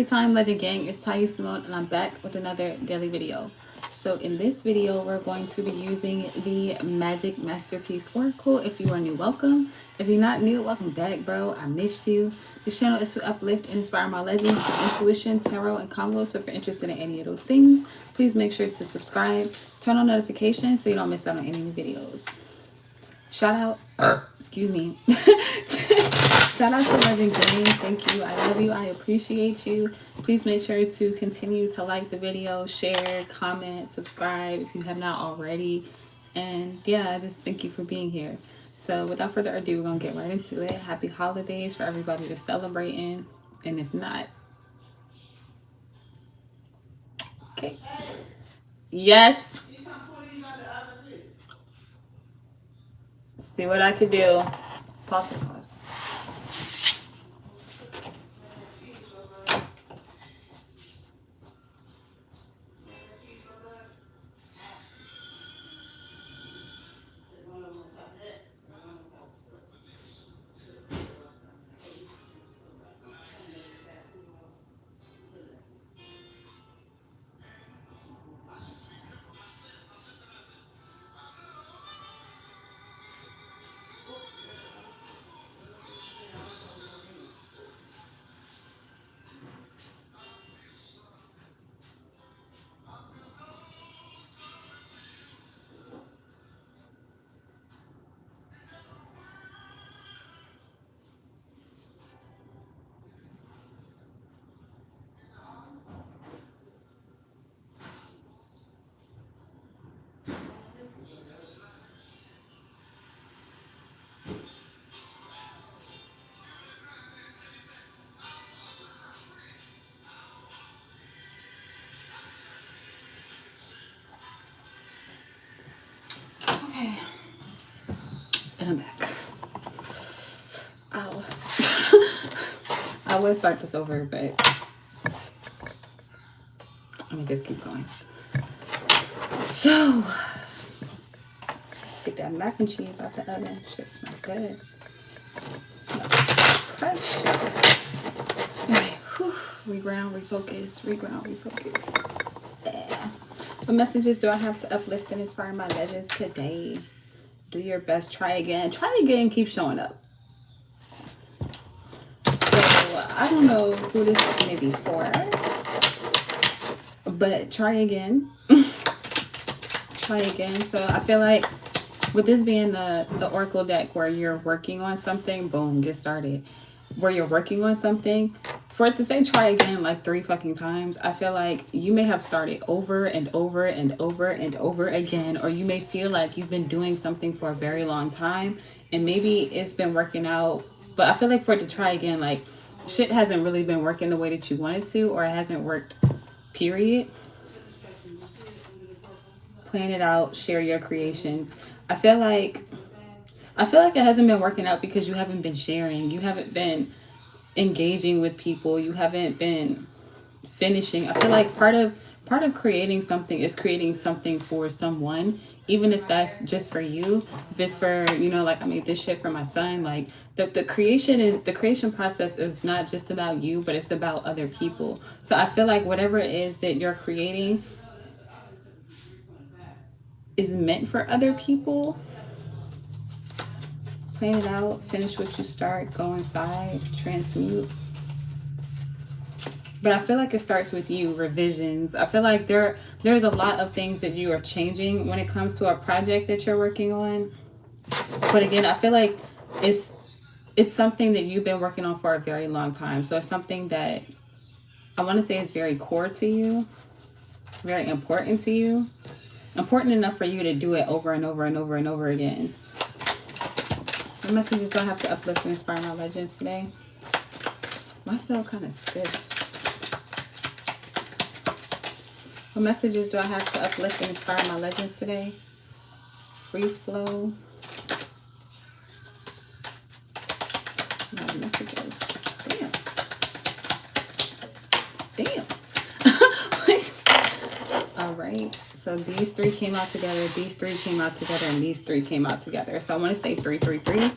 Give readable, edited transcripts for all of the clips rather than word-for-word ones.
Time Legend Gang, it's Emote and I'm back with another daily video. So in this video we're going to be using the Magic Masterpiece Oracle. If you are new, welcome. If you're not new, welcome back, bro. I missed you. This channel is to uplift and inspire my legends through intuition, tarot, and combos. So if you're interested in any of those things, please make sure to subscribe, turn on notifications so you don't miss out on any new videos. Shout out, excuse me. Shout out to Legend Gang. Thank you. I love you. I appreciate you. Please make sure to continue to like the video, share, comment, subscribe if you have not already. And yeah, I just thank you for being here. So without further ado, we're going to get right into it. Happy holidays for everybody to celebrate in. And if not, okay. Yes. See what I could do. Pause. Okay. And I'm back. Ow. I would start this over, but let me just keep going. So, let's get that mac and cheese out the oven. Should smell good. Fresh. Alright, reground, refocus, reground, refocus. Yeah. What messages do I have to uplift and inspire my legends today? Do your best, try again. Try again, keep showing up. So, I don't know who this may be for, but try again. Try again. So I feel like with this being the Oracle deck where you're working on something, boom, get started. Where you're working on something, for it to say try again like 3 fucking times, I feel like you may have started over and over and over and over again, or you may feel like you've been doing something for a very long time and maybe it's been working out, but I feel like for it to try again, like shit hasn't really been working the way that you wanted to, or it hasn't worked, period. Plan it out, share your creations. I feel like it hasn't been working out because you haven't been sharing. You haven't been engaging with people. You haven't been finishing. I feel like part of creating something is creating something for someone, even if that's just for you. If it's for, you know, like I made this shit for my son, like the creation process is not just about you, but it's about other people. So I feel like whatever it is that you're creating is meant for other people. Plan it out, finish what you start, go inside, transmute. But I feel like it starts with you, revisions. I feel like there's a lot of things that you are changing when it comes to a project that you're working on. But again, I feel like it's something that you've been working on for a very long time. So it's something that I want to say is very core to you, very important to you. Important enough for you to do it over and over and over and over again. What messages do I have to uplift and inspire my legends today? I feel kind of stiff. What messages do I have to uplift and inspire my legends today? Free flow. No messages. Damn. All right. So these 3 came out together, these 3 came out together, and these 3 came out together. So I want to say 3, 3, 3.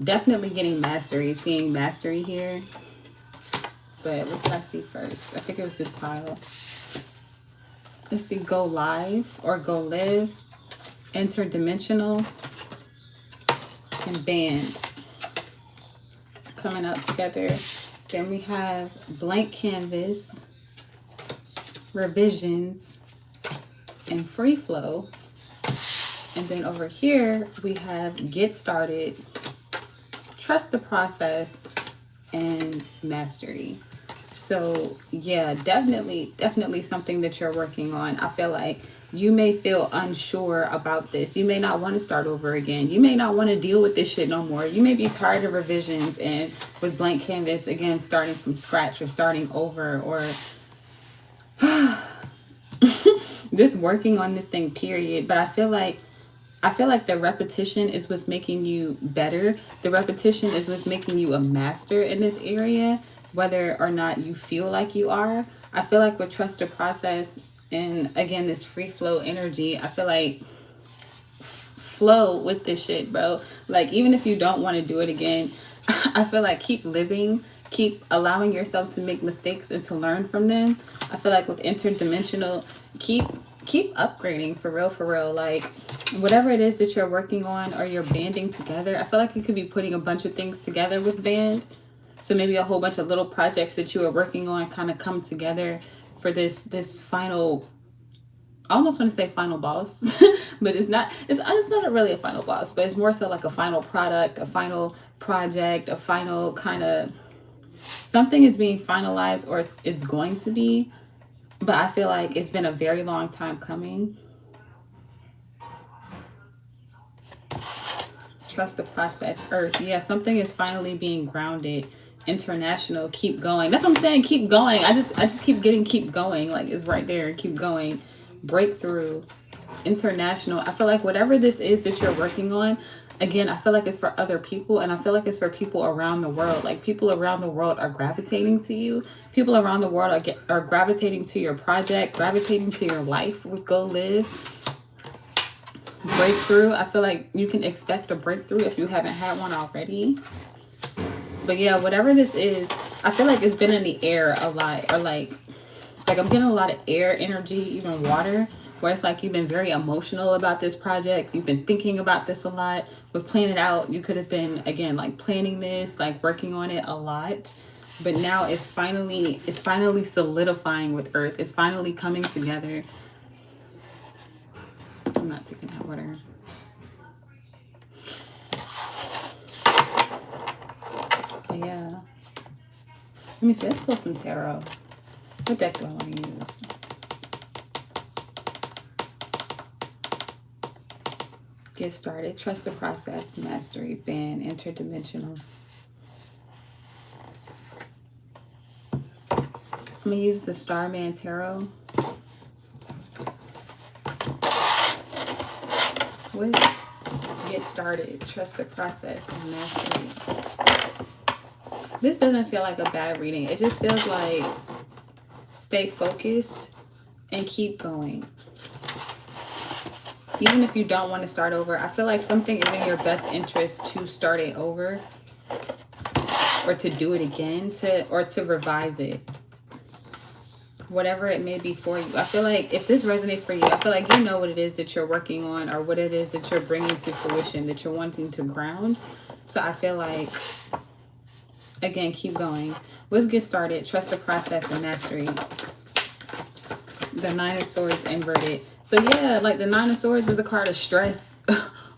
Definitely getting mastery, seeing mastery here. but what did I see first? I think it was this pile. Let's see, go live or go live, interdimensional, and band coming out together. Then we have blank canvas, revisions, and free flow. And then over here we have get started, trust the process, and mastery. So yeah, definitely something that you're working on. I feel like you may feel unsure about this. You may not want to start over again. You may not want to deal with this shit no more. You may be tired of revisions and with blank canvas, again, starting from scratch or starting over, or just working on this thing, period. But I feel like the repetition is what's making you better. The repetition is what's making you a master in this area, whether or not you feel like you are. I feel like with trust the process and, again, this free flow energy, I feel like flow with this shit, bro. Like, even if you don't want to do it again, I feel like keep living, keep allowing yourself to make mistakes and to learn from them. I feel like with interdimensional, keep upgrading, for real. Like, whatever it is that you're working on or you're banding together, I feel like you could be putting a bunch of things together with band. So maybe a whole bunch of little projects that you are working on kind of come together for this final, I almost want to say final boss, but it's not really a final boss, but it's more so like a final product, a final project, a final kind of, something is being finalized, or it's going to be. But I feel like it's been a very long time coming. Trust the process, earth. Yeah, something is finally being grounded. International, keep going. That's what I'm saying, keep going. I just keep getting keep going. Like, it's right there, keep going. Breakthrough, international. I feel like whatever this is that you're working on, again, I feel like it's for other people, and I feel like it's for people around the world. Like, people around the world are gravitating to you. People around the world are gravitating to your project, gravitating to your life with Go Live. Breakthrough. I feel like you can expect a breakthrough if you haven't had one already. But yeah, whatever this is, I feel like it's been in the air a lot, or like I'm getting a lot of air energy, even water, where it's like you've been very emotional about this project. You've been thinking about this a lot. With planning it out, you could have been, again, like planning this, like working on it a lot. But now it's finally solidifying with earth. It's finally coming together. I'm not taking that water. But yeah. Let me see. Let's pull some tarot. What deck do I want to use? Get started. Trust the process. Mastery. Band. Interdimensional. I'm going to use the Starman Tarot. Let's get started. Trust the process and mastery. This doesn't feel like a bad reading. It just feels like stay focused and keep going. Even if you don't want to start over, I feel like something is in your best interest to start it over, or to do it again, or to revise it. Whatever it may be for you. I feel like if this resonates for you, I feel like you know what it is that you're working on, or what it is that you're bringing to fruition, that you're wanting to ground. So I feel like, again, keep going. Let's get started. Trust the process and mastery. The Nine of Swords inverted. So yeah, like the Nine of Swords is a card of stress,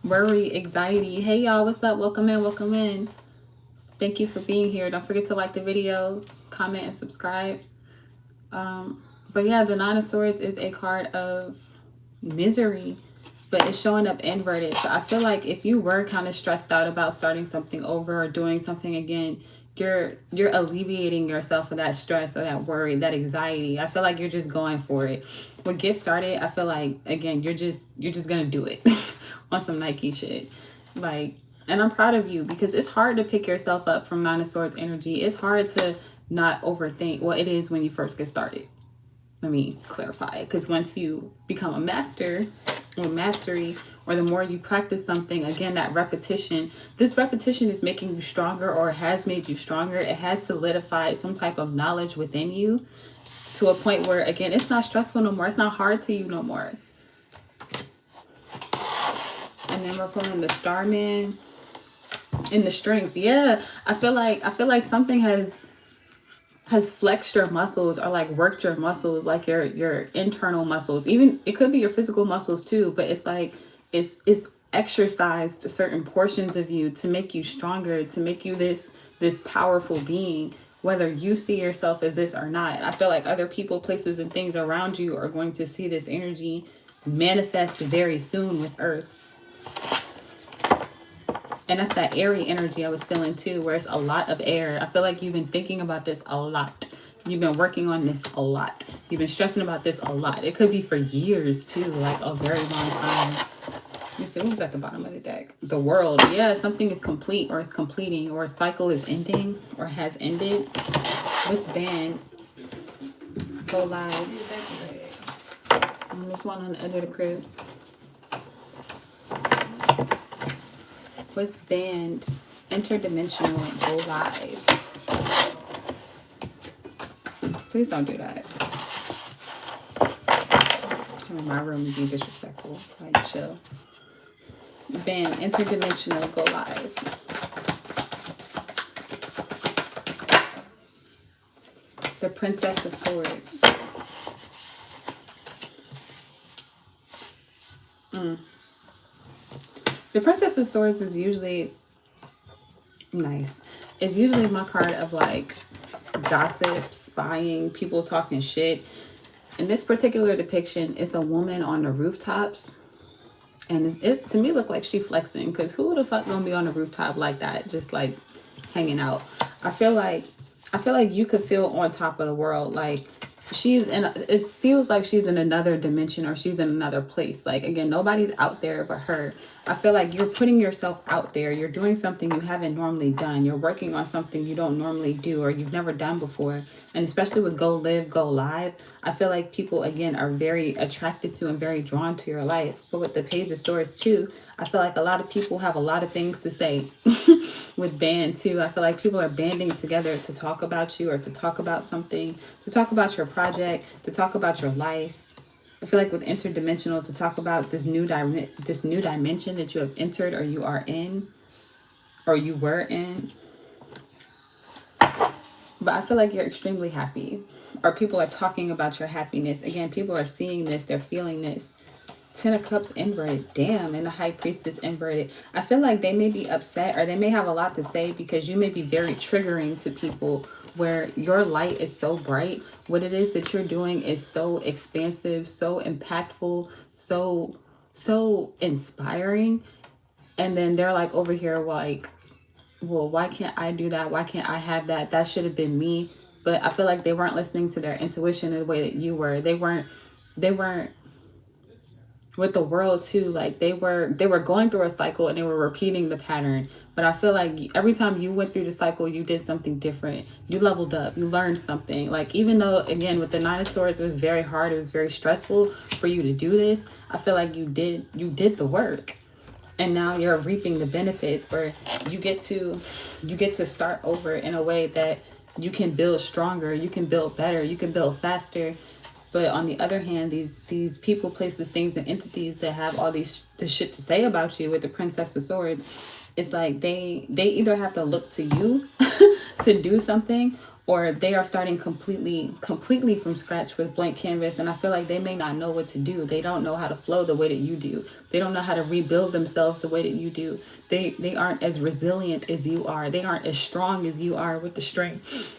worry, anxiety. Hey y'all, what's up? Welcome in, welcome in. Thank you for being here. Don't forget to like the video, comment, and subscribe. But yeah, the Nine of Swords is a card of misery, but it's showing up inverted. So I feel like if you were kind of stressed out about starting something over or doing something again, you're alleviating yourself of that stress or that worry, that anxiety. I feel like you're just going for it. With Get Started, I feel like, again, you're just gonna do it on some Nike shit. Like, and I'm proud of you, because it's hard to pick yourself up from Nine of Swords energy. It's hard to not overthink. Well, it is when you first get started. Let me clarify it, because once you become a master, or mastery, or the more you practice something, again, that repetition, this repetition is making you stronger, or has made you stronger. It has solidified some type of knowledge within you to a point where, again, it's not stressful no more. It's not hard to you no more. And then we're pulling the Starman and the Strength. Yeah, I feel like something has flexed your muscles, or like worked your muscles, like your internal muscles. Even it could be your physical muscles too, but it's like it's exercised certain portions of you to make you stronger, to make you this powerful being, whether you see yourself as this or not. I feel like other people, places, and things around you are going to see this energy manifest very soon with Earth. And that's that airy energy I was feeling too, where it's a lot of air. I feel like you've been thinking about this a lot. You've been working on this a lot. You've been stressing about this a lot. It could be for years too, like a very long time. Let me see, who's at the bottom of the deck? The World. Yeah, something is complete, or is completing, or a cycle is ending, or has ended. This band go live. And this one on the edge of the crib. Was banned, interdimensional, and go live. Please don't do that. Come in my room and be disrespectful. Like, chill. Banned, interdimensional, go live. The Princess of Swords. The Princess of Swords is usually nice. It's usually my card of like gossip, spying, people talking shit. In this particular depiction, it's a woman on the rooftops. And it to me looked like she flexing, because who the fuck gonna be on the rooftop like that, just like hanging out? I feel like you could feel on top of the world. Like it feels like she's in another dimension, or she's in another place. Like, again, nobody's out there but her. I feel like you're putting yourself out there. You're doing something you haven't normally done. You're working on something you don't normally do, or you've never done before. And especially with Go Live, Go Live, I feel like people, again, are very attracted to and very drawn to your life. But with the Page of Swords too, I feel like a lot of people have a lot of things to say. With band too, I feel like people are banding together to talk about you, or to talk about something, to talk about your project, to talk about your life. I feel like with interdimensional, to talk about this new dimension that you have entered, or you are in, or you were in. But I feel like you're extremely happy, or people are talking about your happiness. Again, people are seeing this, they're feeling this. 10 of Cups inverted. Damn, and the High Priestess inverted. I feel like they may be upset, or they may have a lot to say, because you may be very triggering to people, where your light is so bright. What it is that you're doing is so expansive, so impactful, so inspiring. And then they're like over here like, well, why can't I do that? Why can't I have that? That should have been me. But I feel like they weren't listening to their intuition in the way that you were. They weren't with the world too. Like they were going through a cycle, and they were repeating the pattern. But I feel like every time you went through the cycle, you did something different. You leveled up, you learned something. Like, even though, again, with the Nine of Swords, it was very hard, it was very stressful for you to do this, I feel like you did the work. And now you're reaping the benefits, or you get to start over in a way that you can build stronger, you can build better, you can build faster. But on the other hand, these people, places, things, and entities that have all this shit to say about you with the Princess of Swords, it's like they either have to look to you to do something, or they are starting completely from scratch with blank canvas. And I feel like they may not know what to do. They don't know how to flow the way that you do. They don't know how to rebuild themselves the way that you do. They aren't as resilient as you are. They aren't as strong as you are with the Strength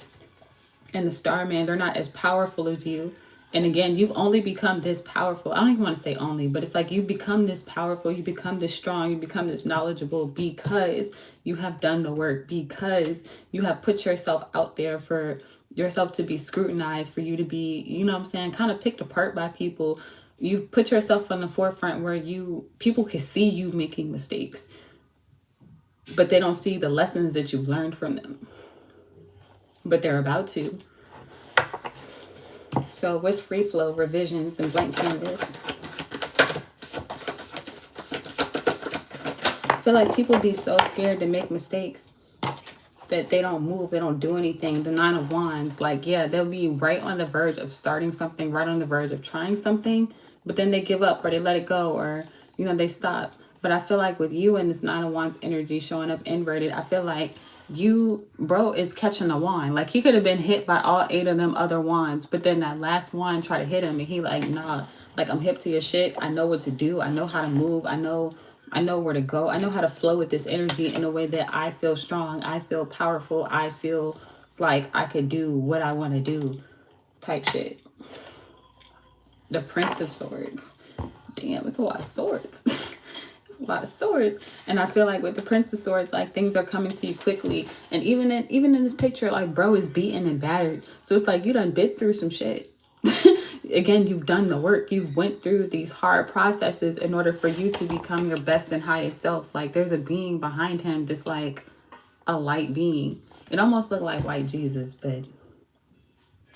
and the Starman. They're not as powerful as you. And again, you've only become this powerful. I don't even want to say only, but it's like you become this powerful, you become this strong, you become this knowledgeable, because you have done the work, because you have put yourself out there for yourself to be scrutinized, for you to be, you know what I'm saying, kind of picked apart by people. You put yourself on the forefront where people can see you making mistakes, but they don't see the lessons that you've learned from them. But they're about to. So what's free flow, revisions, and blank canvas? feel like people be so scared to make mistakes that they don't move, they don't do anything. The Nine of Wands, like, yeah, they'll be right on the verge of starting something, right on the verge of trying something, but then they give up or they let it go, or, you know, they stop. But I feel like with you and this Nine of Wands energy showing up inverted, I feel like you, bro, is catching a wand. Like, he could have been hit by all 8 of them other wands, but then that last wand tried to hit him, and he like, nah, like, I'm hip to your shit. I know what to do. I know how to move. I know where to go. I know how to flow with this energy in a way that I feel strong. I feel powerful. I feel like I could do what I want to do, type shit. The Prince of Swords. Damn, it's a lot of swords. It's a lot of swords. And I feel like with the Prince of Swords, like, things are coming to you quickly. And even in this picture, like, bro is beaten and battered. So it's like you done bit through some shit. Again, you've done the work. You've went through these hard processes in order for you to become your best and highest self. Like, there's a being behind him that's like a light being. It almost looked like white Jesus, but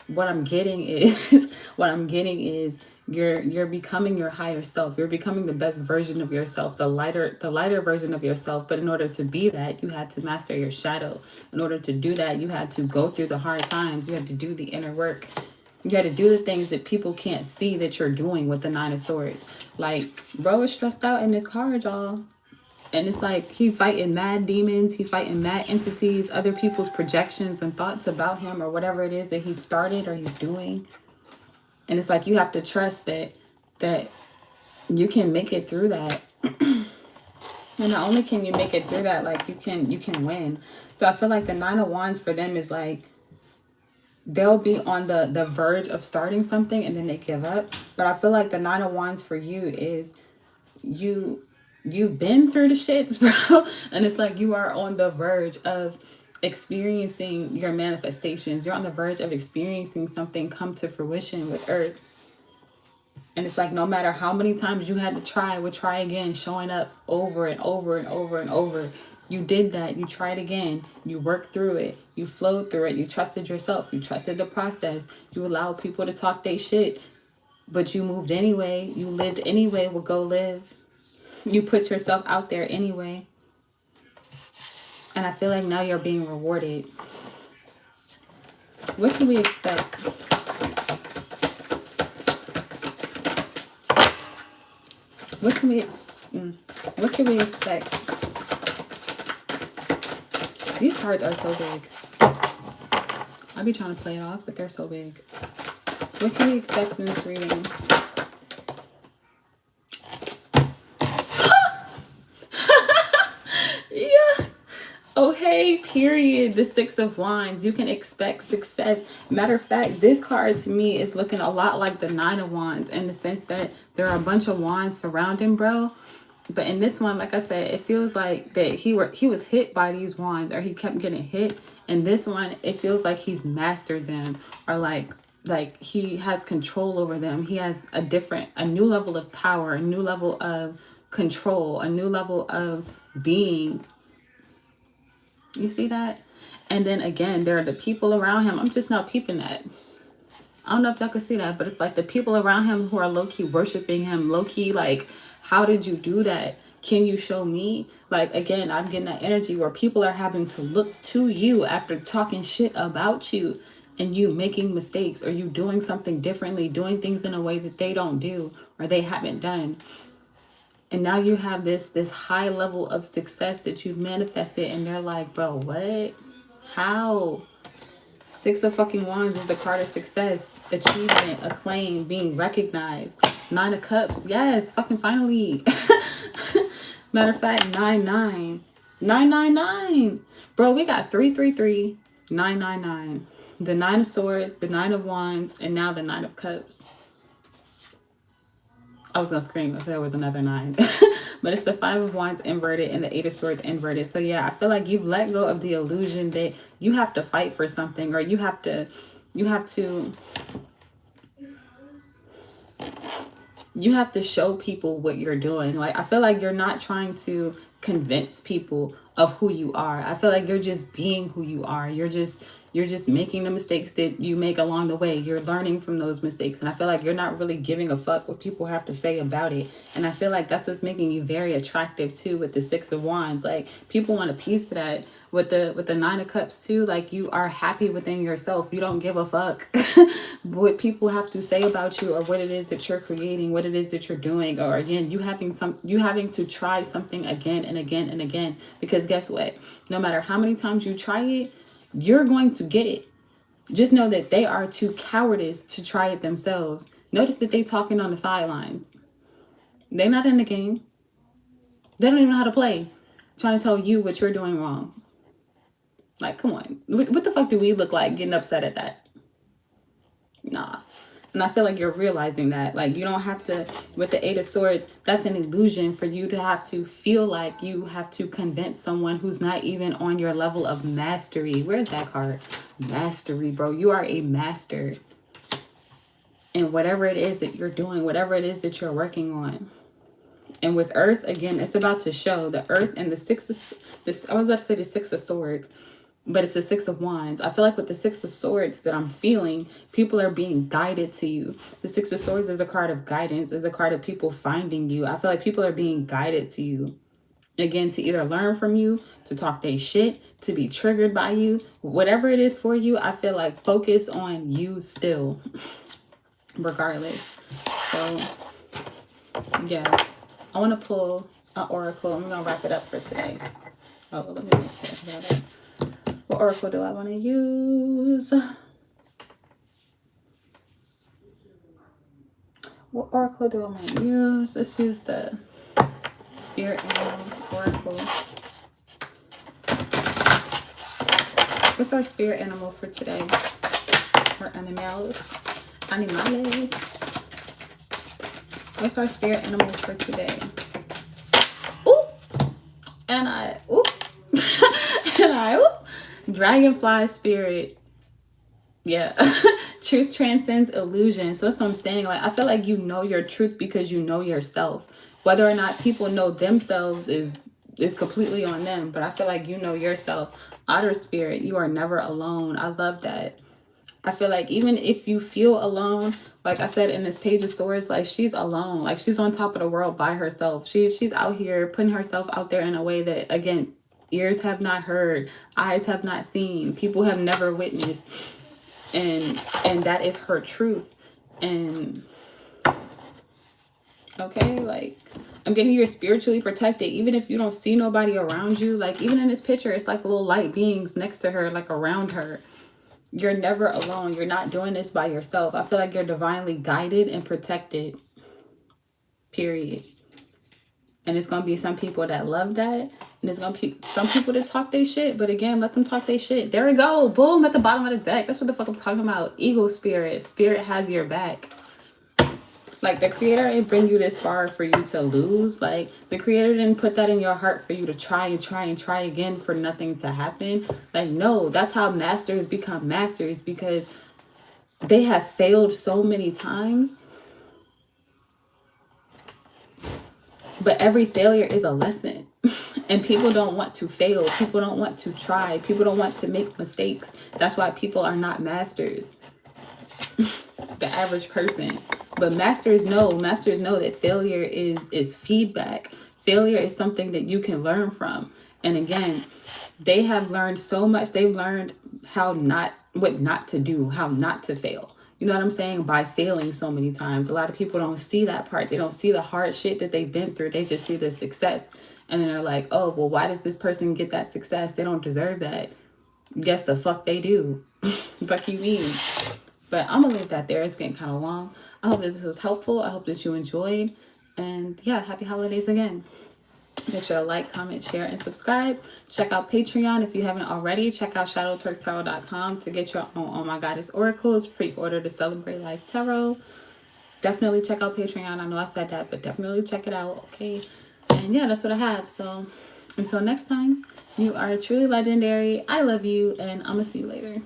what I'm getting is you're becoming your higher self. You're becoming the best version of yourself, the lighter version of yourself. But in order to be that, you had to master your shadow. In order to do that, you had to go through the hard times. You had to do the inner work. You got to do the things that people can't see that you're doing with the Nine of Swords. Like, bro is stressed out in this card, y'all. And it's like he fighting mad demons. He fighting mad entities, other people's projections and thoughts about him or whatever it is that he started or he's doing. And it's like you have to trust that you can make it through that. And not only can you make it through that, like, you can win. So I feel like the Nine of Wands for them is like, they'll be on the verge of starting something and then they give up. But I feel like the Nine of Wands for you is you've been through the shits, bro. And it's like you are on the verge of experiencing your manifestations. You're on the verge of experiencing something come to fruition with Earth. And it's like no matter how many times you had to try again, showing up over and over and over and over. You did that. You tried again. You worked through it. You flowed through it. You trusted yourself. You trusted the process. You allowed people to talk their shit. But you moved anyway. You lived anyway. Well, go live. You put yourself out there anyway. And I feel like now you're being rewarded. What can we expect? What can we expect? These cards are so big. I be trying to play it off, but they're so big. What can we expect from this reading? Yeah. Oh, hey, period. The Six of Wands. You can expect success. Matter of fact, this card to me is looking a lot like the Nine of Wands in the sense that there are a bunch of wands surrounding bro. But in this one, like I said, it feels like that he was hit by these wands, or he kept getting hit. And this one, it feels like he's mastered them, or like he has control over them. He has a new level of power, a new level of control, a new level of being. You see that? And then again, there are the people around him. I'm just now peeping that. I don't know if y'all can see that, but it's like the people around him who are low-key worshiping him, low-key like, how did you do that? Can you show me? Like, again, I'm getting that energy where people are having to look to you after talking shit about you and you making mistakes, or you doing something differently, doing things in a way that they don't do or they haven't done. And now you have this high level of success that you've manifested, and they're like, bro, what? How? Six of fucking Wands is the card of success, achievement, acclaim, being recognized. Nine of Cups, yes, fucking finally. Matter of fact, 999. 999. Bro, we got 333, 999. The Nine of Swords, the Nine of Wands, and now the Nine of Cups. I was gonna scream if there was another 9. But it's the Five of Wands inverted and the Eight of Swords inverted. So yeah, I feel like you've let go of the illusion that you have to fight for something, or you have to show people what you're doing. Like, I feel like you're not trying to convince people of who you are. I feel like you're just being who you are. You're just You're just making the mistakes that you make along the way. You're learning from those mistakes. And I feel like you're not really giving a fuck what people have to say about it. And I feel like that's what's making you very attractive too with the Six of Wands. Like, people want a piece of that. With the Nine of Cups too, like, you are happy within yourself. You don't give a fuck what people have to say about you, or what it is that you're creating, what it is that you're doing, or again, you having to try something again and again and again. Because guess what? No matter how many times you try it, you're going to get it. Just know that they are too cowardice to try it themselves. Notice that they talking on the sidelines. They're not in the game. They don't even know how to play. Trying to tell you what you're doing wrong. Like, come on. What the fuck do we look like getting upset at that? Nah. And I feel like you're realizing that. Like, you don't have to, with the Eight of Swords, that's an illusion for you to have to feel like you have to convince someone who's not even on your level of mastery. Where's that card? Mastery, bro. You are a master. And whatever it is that you're doing, whatever it is that you're working on. And with Earth, again, it's about to show the Earth and the Six of, I was about to say the Six of Swords, but it's the Six of Wands. I feel like with the Six of Swords that I'm feeling, people are being guided to you. The Six of Swords is a card of guidance, is a card of people finding you. I feel like people are being guided to you. Again, to either learn from you, to talk their shit, to be triggered by you. Whatever it is for you, I feel like focus on you still, regardless. So, yeah. I want to pull an oracle. I'm going to wrap it up for today. Oh, let me make sure. What oracle do I want to use? What oracle do I want to use? Let's use the Spirit Animal Oracle. What's our spirit animal for today? Or animals? Animales. What's our spirit animal for today? Ooh! And ooh! And ooh! Dragonfly spirit. Yeah. Truth transcends illusion. So that's what I'm saying. Like, I feel like you know your truth because you know yourself. Whether or not people know themselves is completely on them. But I feel like you know yourself. Otter spirit, you are never alone. I love that. I feel like even if you feel alone, like I said in this Page of Swords, like, she's alone. Like, she's on top of the world by herself. She's out here putting herself out there in a way that, again, ears have not heard, eyes have not seen, people have never witnessed. And that is her truth. And okay, like, I'm getting you're spiritually protected. Even if you don't see nobody around you, like, even in this picture, it's like little light beings next to her, like around her. You're never alone. You're not doing this by yourself. I feel like you're divinely guided and protected. Period. And it's going to be some people that love that. And it's going to be some people that talk their shit. But again, let them talk their shit. There we go. Boom, at the bottom of the deck. That's what the fuck I'm talking about. Eagle spirit. Spirit has your back. Like, the creator didn't bring you this far for you to lose. Like, the creator didn't put that in your heart for you to try and try and try again for nothing to happen. Like, no, that's how masters become masters, because they have failed so many times. But every failure is a lesson. And people don't want to fail. People don't want to try. People don't want to make mistakes. That's why people are not masters. The average person. But masters know that failure is feedback. Failure is something that you can learn from. And again, they have learned so much. They've learned what not to do, how not to fail. You know what I'm saying? By failing so many times. A lot of people don't see that part. They don't see the hard shit that they've been through. They just see the success. And then they're like, oh, well, why does this person get that success? They don't deserve that. Guess the fuck they do. Fuck you mean? But I'm going to leave that there. It's getting kind of long. I hope that this was helpful. I hope that you enjoyed. And yeah, happy holidays again. Make sure to like, comment, share, and subscribe. Check out Patreon if you haven't already. Check out shadowturktarot.com to get your own Oh My Goddess Oracles. Pre-order to Celebrate Life Tarot. Definitely check out Patreon. I know I said that, but definitely check it out, okay? And yeah, that's what I have. So until next time, you are truly legendary. I love you, and I'm going to see you later.